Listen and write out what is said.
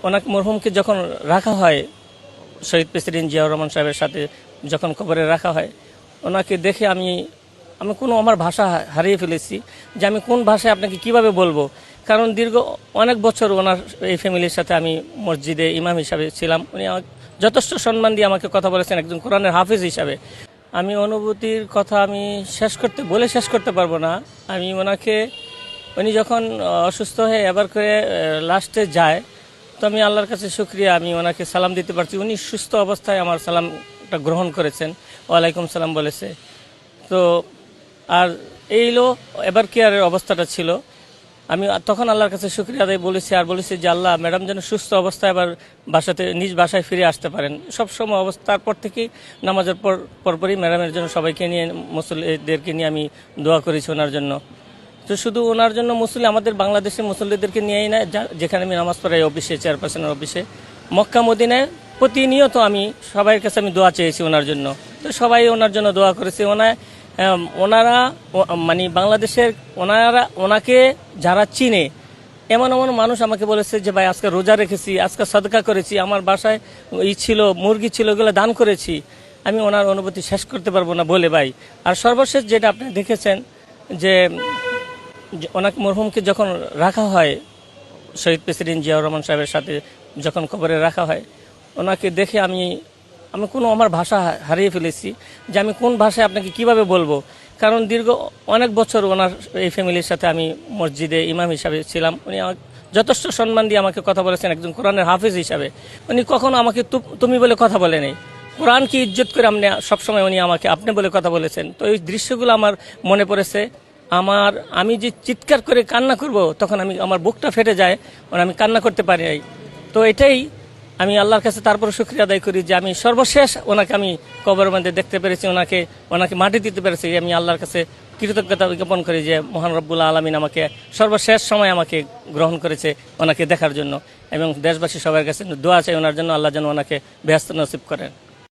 ওনাকে মরহুমকে যখন রাখা হয় শহীদ প্রেসিডেন্ট জিয়াউর রহমান সাহেবের সাথে যখন কবরে রাখা হয়, ওনাকে দেখে আমি আমি কোনো আমার ভাষা হারিয়ে ফেলেছি যে আমি কোন ভাষায় আপনাকে কিভাবে বলবো। কারণ দীর্ঘ অনেক বছর ওনার এই ফ্যামিলির সাথে আমি মসজিদে ইমাম হিসাবে ছিলাম। উনি যথেষ্ট সম্মান দিয়ে আমাকে কথা বলেছেন একজন কোরআনের হাফিজ হিসাবে। আমি অনুভূতির কথা আমি শেষ করতে পারবো না। আমি ওনাকে, উনি যখন অসুস্থ হয়ে এবার করে লাস্টে যায়, তো আমি আল্লাহর কাছে শুকরিয়া, আমি ওনাকে সালাম দিতে পারছি। উনি সুস্থ অবস্থায় আমার সালামটা গ্রহণ করেছেন, ওয়ালাইকুম সালাম বলেছে। তো আর এইলো এবার কেয়ারের অবস্থাটা ছিল, আমি তখন আল্লাহর কাছে শুকরিয়া আদায় বলেছি যে আল্লাহ, ম্যাডাম যেন সুস্থ অবস্থায় আবার নিজ বাসায় ফিরে আসতে পারেন। সবসময় অবস্থার পর থেকেই নামাজের পরপরই ম্যাডামের জন্য সবাইকে নিয়ে, মুসল্লিদেরকে নিয়ে আমি দোয়া করেছি ওনার জন্য। তো শুধু ওনার জন্য আমাদের বাংলাদেশের মুসল্লিদেরকে নিয়েই না, যেখানে আমি নামাজ পড়াই অফিসে, চেয়ারপারসনের অফিসে, মক্কা মদিনায় প্রতিনিয়ত আমি সবাইয়ের কাছে আমি দোয়া চেয়েছি ওনার জন্য। তো সবাই ওনার জন্য দোয়া করেছে। ওনারা মানে বাংলাদেশের ওনাকে যারা চিনে, এমন এমন মানুষ আমাকে বলেছে যে ভাই আজকে রোজা রেখেছি, আজকে সদকা করেছি, আমার বাসায় ছিল মুরগি ছিল, ওগুলো দান করেছি। আমি ওনার অনুভূতি শেষ করতে পারবো না বলে ভাই। আর সর্বশেষ যেটা আপনি দেখেছেন যে ওনাকে মরহুমকে যখন রাখা হয় শহীদ প্রেসিডেন্ট জিয়াউর রহমান সাহেবের সাথে যখন কবরে রাখা হয়, ওনাকে দেখে আমি কোনো আমার ভাষা হারিয়ে ফেলেছি যে আমি কোন ভাষায় আপনাকে কিভাবে বলবো। কারণ দীর্ঘ অনেক বছর ওনার এই ফ্যামিলির সাথে আমি মসজিদে ইমাম হিসাবে ছিলাম। উনি যথেষ্ট সম্মান দিয়ে আমাকে কথা বলেছেন একজন কোরআনের হাফিজ হিসাবে। উনি কখনো আমাকে তুমি বলে কথা বলে নেই, কোরআনকে ইজ্জত করে সবসময় উনি আমাকে আপনি বলে কথা বলেছেন। তো এই দৃশ্যগুলো আমার মনে পড়েছে। আমি যে চিৎকার করে কান্না করব, তখন আমার বুকটা ফেটে যায়, আমি কান্না করতে পারি নাই। তো এটাই আমি আল্লাহর কাছে তারপর শুকরিয়া আদায় করি যে আমি সর্বশেষ ওনাকে আমি কবরের মধ্যে দেখতে পেরেছি, ওনাকে মাটি দিতে পেরেছি। আমি আল্লাহর কাছে কৃতজ্ঞতা জ্ঞাপন করি যে মহান রব্বুল আলামিন আমাকে সর্বশেষ সময় আমাকে গ্রহণ করেছে ওনাকে দেখার জন্য। এবং দেশবাসী সবার কাছে দোয়া চাই ওনার জন্য, আল্লাহ যেন ওনাকে বেহেশত নসিব করেন।